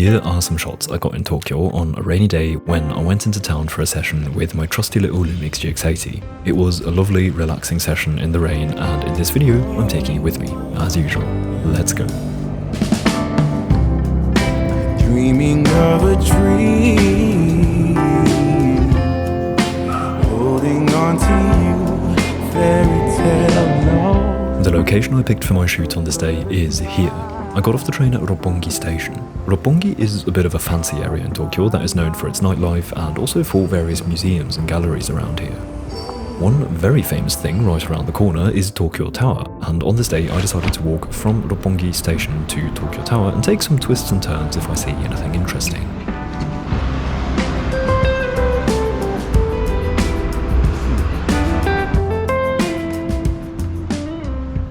Here are some shots I got in Tokyo on a rainy day when I went into town for a session with my trusty little Lumix GX80. It was a lovely, relaxing session in the rain, and in this video I'm taking it with me, as usual. Let's go. Dreaming of a dream, holding on to you, fairy tale. The location I picked for my shoot on this day is here. I got off the train at Roppongi station. Roppongi is a bit of a fancy area in Tokyo that is known for its nightlife and also for various museums and galleries around here. One very famous thing right around the corner is Tokyo Tower, and on this day I decided to walk from Roppongi station to Tokyo Tower and take some twists and turns if I see anything interesting.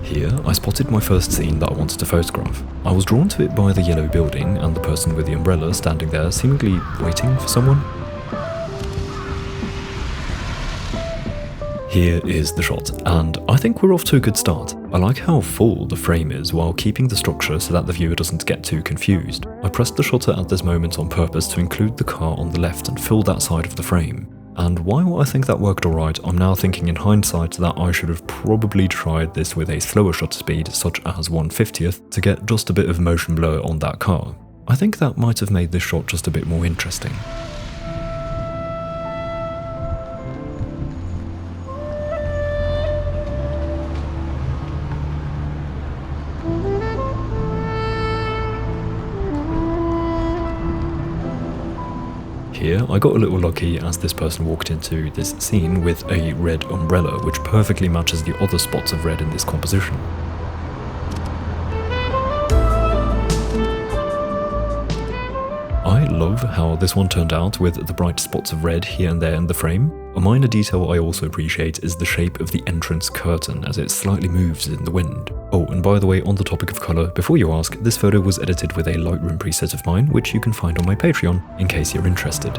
Here, I spotted my first scene that I wanted to photograph. I was drawn to it by the yellow building and the person with the umbrella standing there seemingly waiting for someone. Here is the shot, and I think we're off to a good start. I like how full the frame is while keeping the structure so that the viewer doesn't get too confused. I pressed the shutter at this moment on purpose to include the car on the left and fill that side of the frame. And while I think that worked alright, I'm now thinking in hindsight that I should have probably tried this with a slower shutter speed, such as 1/50th, to get just a bit of motion blur on that car. I think that might have made this shot just a bit more interesting. Here, I got a little lucky as this person walked into this scene with a red umbrella, which perfectly matches the other spots of red in this composition. I love how this one turned out with the bright spots of red here and there in the frame. A minor detail I also appreciate is the shape of the entrance curtain as it slightly moves in the wind. Oh, and by the way, on the topic of colour, before you ask, this photo was edited with a Lightroom preset of mine, which you can find on my Patreon in case you're interested.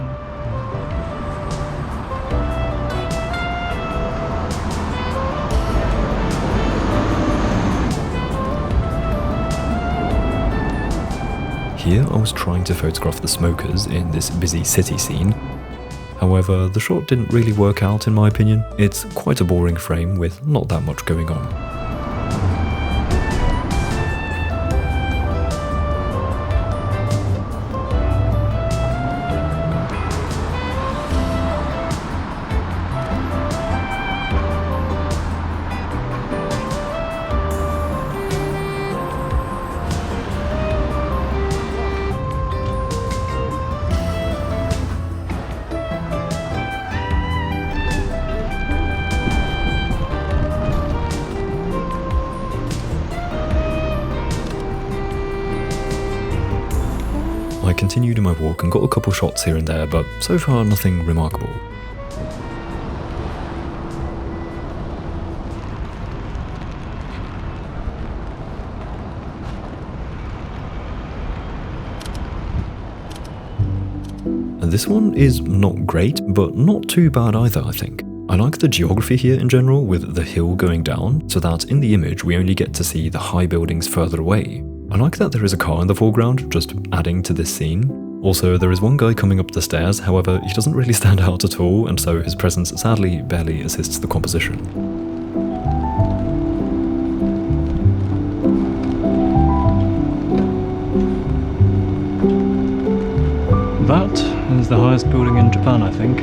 Here I was trying to photograph the smokers in this busy city scene. However, the shot didn't really work out in my opinion. It's quite a boring frame with not that much going on. I continued in my walk and got a couple shots here and there, but so far nothing remarkable. And this one is not great, but not too bad either, I think. I like the geography here in general, with the hill going down, so that in the image we only get to see the high buildings further away. I like that there is a car in the foreground, just adding to this scene. Also, there is one guy coming up the stairs, however, he doesn't really stand out at all, and so his presence sadly barely assists the composition. That is the highest building in Japan, I think.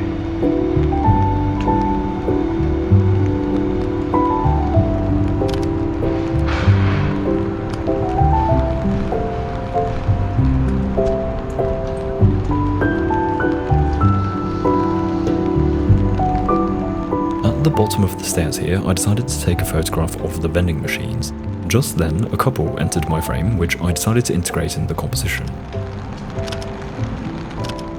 At the bottom of the stairs here, I decided to take a photograph of the vending machines. Just then, a couple entered my frame, which I decided to integrate in the composition.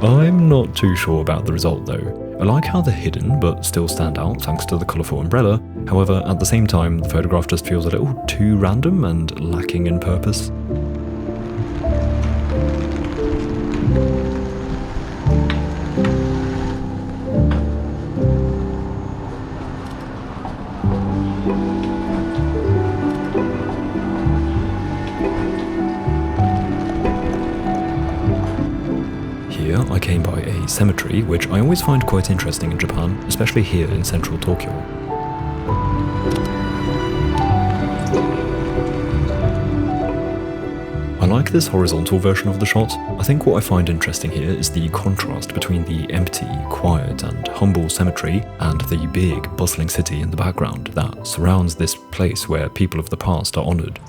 I'm not too sure about the result though. I like how they're hidden but still stand out thanks to the colourful umbrella. However, at the same time, the photograph just feels a little too random and lacking in purpose. Here I came by a cemetery, which I always find quite interesting in Japan, especially here in central Tokyo. I like this horizontal version of the shot. I think what I find interesting here is the contrast between the empty, quiet and humble cemetery and the big, bustling city in the background that surrounds this place where people of the past are honoured.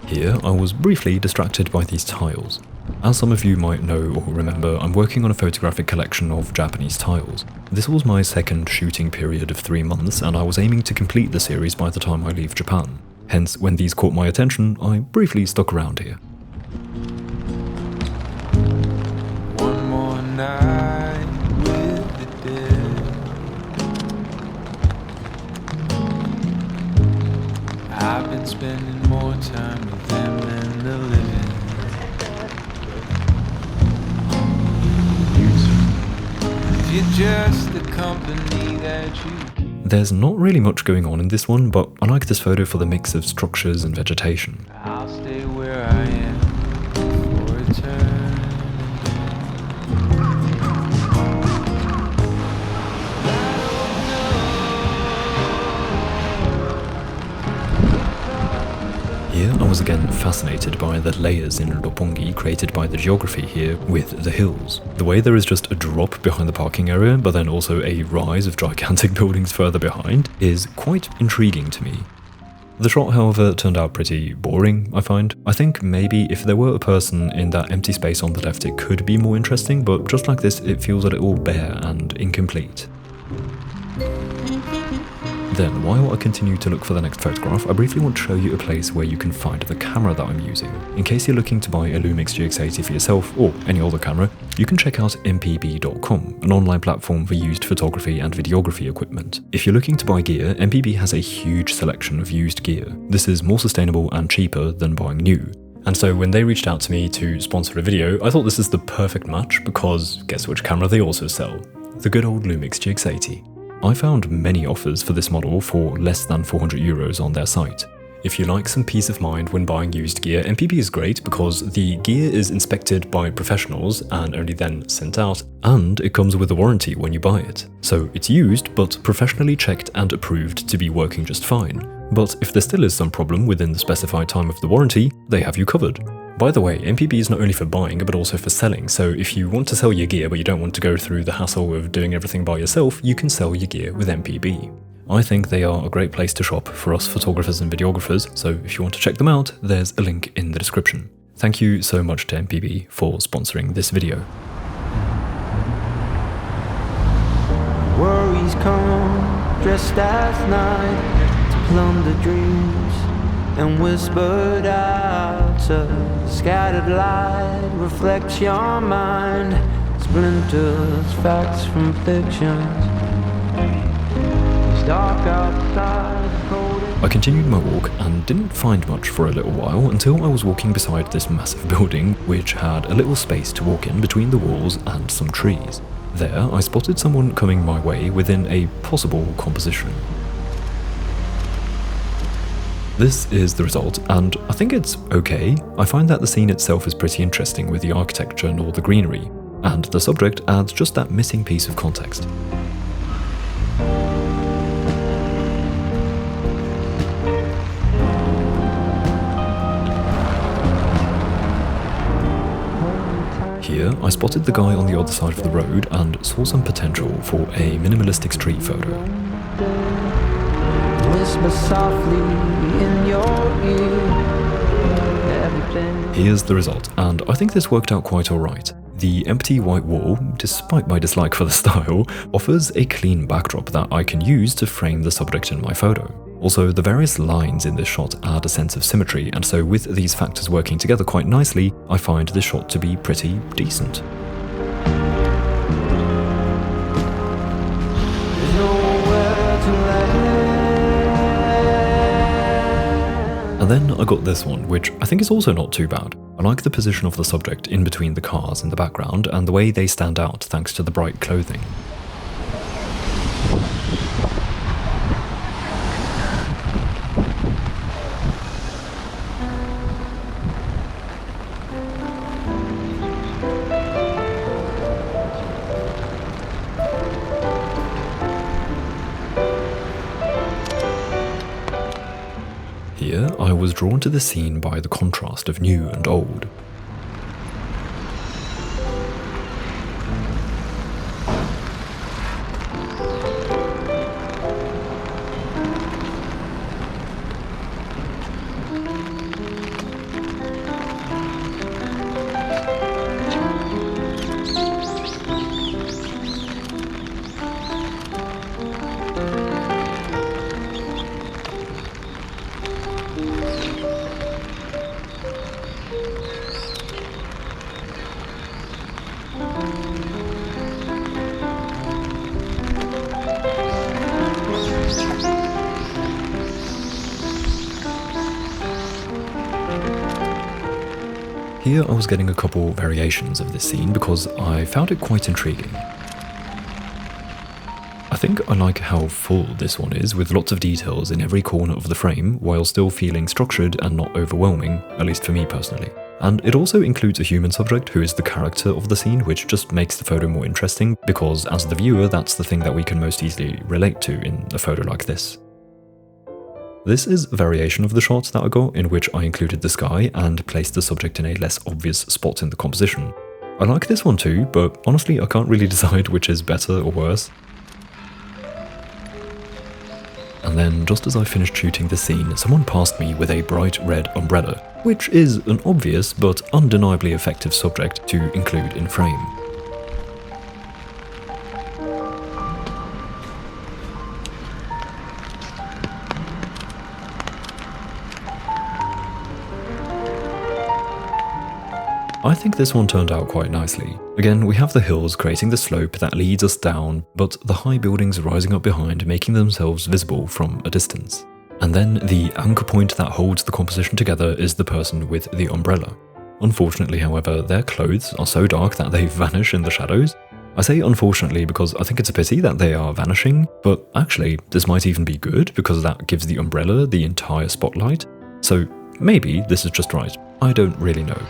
Here I was briefly distracted by these tiles. As some of you might know or remember, I'm working on a photographic collection of Japanese tiles. This was my second shooting period of 3 months, and I was aiming to complete the series by the time I leave Japan. Hence, when these caught my attention, I briefly stuck around here. One more night with the dead. I've been spending more time with them than the living. If you're just the company that you keep. There's not really much going on in this one, but I like this photo for the mix of structures and vegetation. I'll stay where I am for eternity. Here I was again fascinated by the layers in Roppongi created by the geography here with the hills. The way there is just a drop behind the parking area, but then also a rise of gigantic buildings further behind, is quite intriguing to me. The shot, however, turned out pretty boring, I find. I think maybe if there were a person in that empty space on the left it could be more interesting, but just like this it feels a little bare and incomplete. Then, while I continue to look for the next photograph, I briefly want to show you a place where you can find the camera that I'm using. In case you're looking to buy a Lumix GX80 for yourself, or any other camera, you can check out mpb.com, an online platform for used photography and videography equipment. If you're looking to buy gear, MPB has a huge selection of used gear. This is more sustainable and cheaper than buying new. And so when they reached out to me to sponsor a video, I thought this is the perfect match because guess which camera they also sell? The good old Lumix GX80. I found many offers for this model for less than €400 on their site. If you like some peace of mind when buying used gear, MPB is great because the gear is inspected by professionals and only then sent out, and it comes with a warranty when you buy it. So it's used, but professionally checked and approved to be working just fine. But if there still is some problem within the specified time of the warranty, they have you covered. By the way, MPB is not only for buying, but also for selling, so if you want to sell your gear but you don't want to go through the hassle of doing everything by yourself, you can sell your gear with MPB. I think they are a great place to shop for us photographers and videographers, so if you want to check them out, there's a link in the description. Thank you so much to MPB for sponsoring this video. Worries come dressed as night to plunder dreams and whispered out to scattered light reflects your mind, splinters facts from fictions. It's dark outside, cold. I continued my walk and didn't find much for a little while until I was walking beside this massive building which had a little space to walk in between the walls and some trees. There I spotted someone coming my way within a possible composition. This is the result, and I think it's okay. I find that the scene itself is pretty interesting with the architecture and all the greenery, and the subject adds just that missing piece of context. Here, I spotted the guy on the other side of the road and saw some potential for a minimalistic street photo. Whisper softly in your ear. Here's the result, and I think this worked out quite alright. The empty white wall, despite my dislike for the style, offers a clean backdrop that I can use to frame the subject in my photo. Also, the various lines in this shot add a sense of symmetry, and so with these factors working together quite nicely, I find this shot to be pretty decent. And then I got this one, which I think is also not too bad. I like the position of the subject in between the cars in the background and the way they stand out thanks to the bright clothing. Here, I was drawn to the scene by the contrast of new and old. Here I was getting a couple variations of this scene because I found it quite intriguing. I think I like how full this one is, with lots of details in every corner of the frame while still feeling structured and not overwhelming, at least for me personally. And it also includes a human subject who is the character of the scene, which just makes the photo more interesting because as the viewer that's the thing that we can most easily relate to in a photo like this. This is a variation of the shot that I got in which I included the sky and placed the subject in a less obvious spot in the composition. I like this one too, but honestly I can't really decide which is better or worse. And then just as I finished shooting the scene, someone passed me with a bright red umbrella, which is an obvious but undeniably effective subject to include in frame. I think this one turned out quite nicely. Again, we have the hills creating the slope that leads us down, but the high buildings rising up behind making themselves visible from a distance. And then the anchor point that holds the composition together is the person with the umbrella. Unfortunately, however, their clothes are so dark that they vanish in the shadows. I say unfortunately because I think it's a pity that they are vanishing, but actually this might even be good because that gives the umbrella the entire spotlight. So maybe this is just right. I don't really know.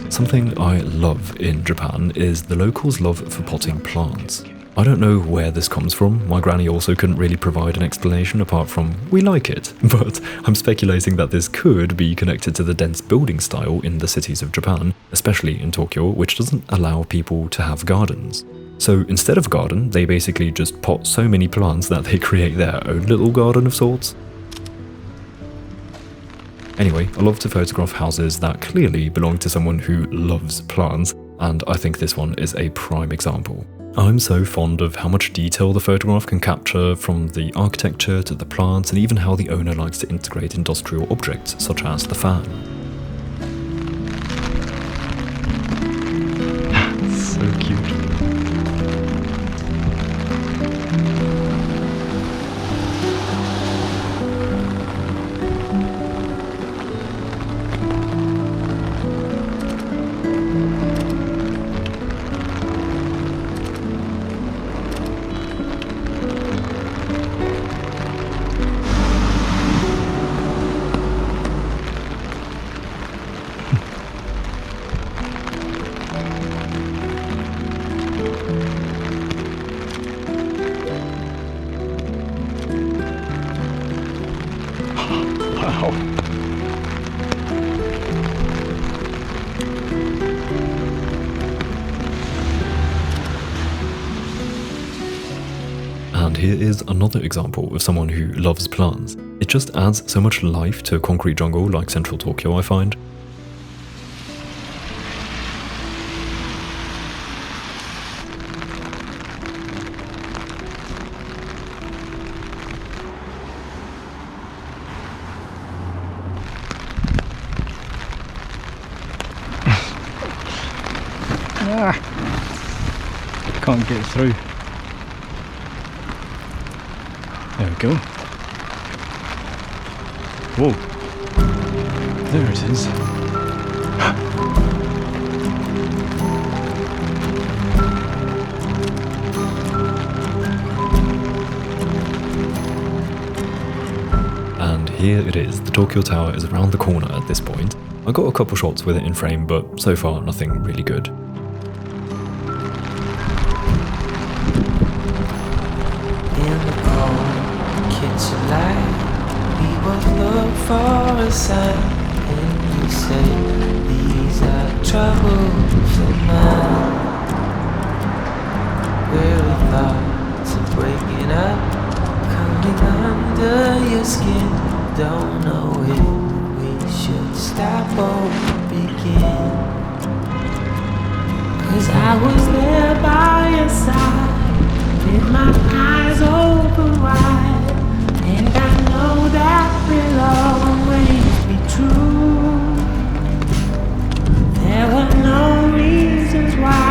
Something I love in Japan is the locals' love for potting plants. I don't know where this comes from, my granny also couldn't really provide an explanation apart from we like it, but I'm speculating that this could be connected to the dense building style in the cities of Japan, especially in Tokyo, which doesn't allow people to have gardens. So instead of a garden, they basically just pot so many plants that they create their own little garden of sorts. Anyway, I love to photograph houses that clearly belong to someone who loves plants, and I think this one is a prime example. I'm so fond of how much detail the photograph can capture, from the architecture to the plants and even how the owner likes to integrate industrial objects such as the fan. So cute. And here is another example of someone who loves plants. It just adds so much life to a concrete jungle like central Tokyo, I find. Can't get through. There we go. Whoa. There it is. And here it is. The Tokyo Tower is around the corner at this point. I got a couple shots with it in frame, but so far nothing really good. Kitchen light, we both look for a sign, and you say these are troubles of mine. Weary thoughts of breaking up, coming under your skin. Don't know if we should stop or begin. 'Cause I was there by your side, with my eyes open wide, and I know that will always be true. There were no reasons why,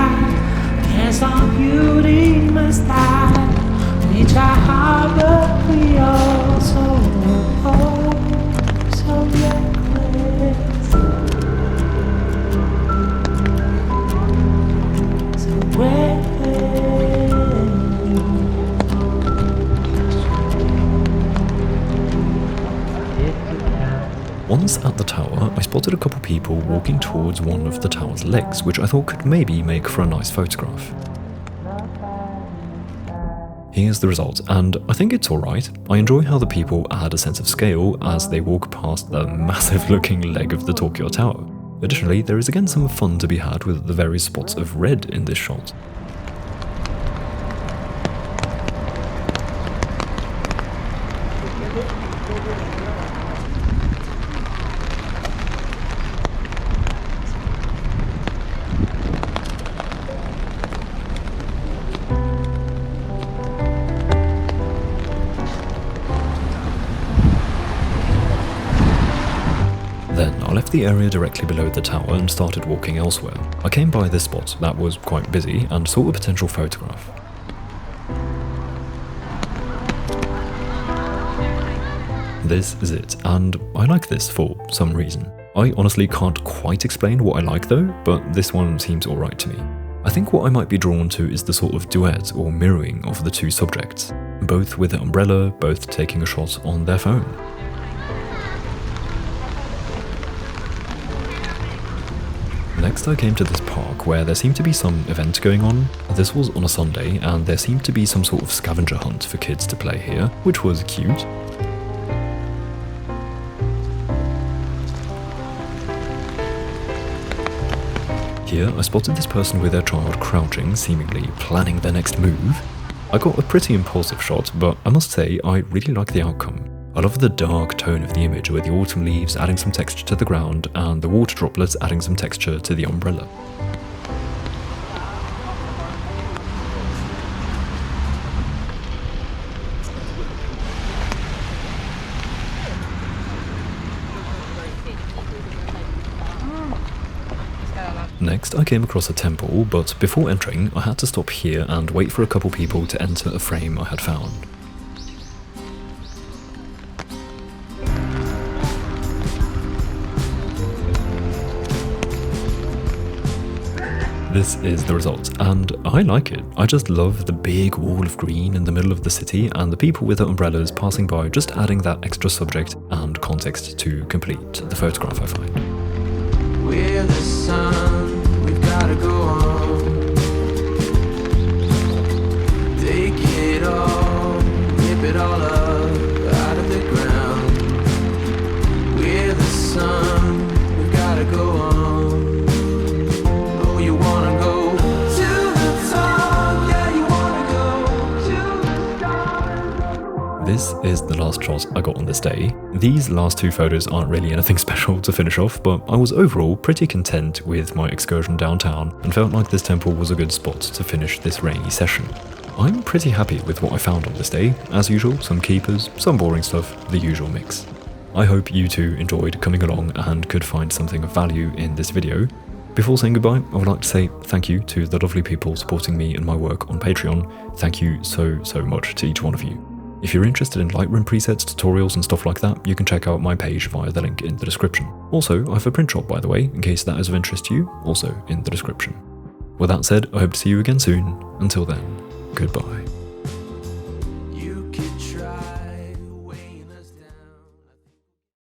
guess our beauty must die. We try hard but we all so reckless, so reckless. Once at the tower, I spotted a couple people walking towards one of the tower's legs, which I thought could maybe make for a nice photograph. Here's the result, and I think it's alright. I enjoy how the people add a sense of scale as they walk past the massive looking leg of the Tokyo Tower. Additionally, there is again some fun to be had with the various spots of red in this shot. Then I left the area directly below the tower and started walking elsewhere. I came by this spot that was quite busy and saw a potential photograph. This is it, and I like this for some reason. I honestly can't quite explain what I like though, but this one seems alright to me. I think what I might be drawn to is the sort of duet or mirroring of the two subjects, both with the umbrella, both taking a shot on their phone. Next I came to this park where there seemed to be some event going on. This was on a Sunday and there seemed to be some sort of scavenger hunt for kids to play here, which was cute. Here I spotted this person with their child crouching, seemingly planning their next move. I got a pretty impulsive shot, but I must say I really like the outcome. I love the dark tone of the image with the autumn leaves adding some texture to the ground and the water droplets adding some texture to the umbrella. Next I came across a temple, but before entering I had to stop here and wait for a couple people to enter a frame I had found. This is the result, and I like it. I just love the big wall of green in the middle of the city and the people with their umbrellas passing by, just adding that extra subject and context to complete the photograph, I find. We're the sun, we've gotta go on. Take it all, rip it all up out of the ground. this is the last shot I got on this day. These last two photos aren't really anything special to finish off, but I was overall pretty content with my excursion downtown and felt like this temple was a good spot to finish this rainy session. I'm pretty happy with what I found on this day. As usual, some keepers, some boring stuff, the usual mix. I hope you too enjoyed coming along and could find something of value in this video. Before saying goodbye, I would like to say thank you to the lovely people supporting me and my work on Patreon. Thank you so much to each one of you. If you're interested in Lightroom presets, tutorials and stuff like that, you can check out my page via the link in the description. Also, I have a print shop by the way, in case that is of interest to you, also in the description. With that said, I hope to see you again soon. Until then, goodbye.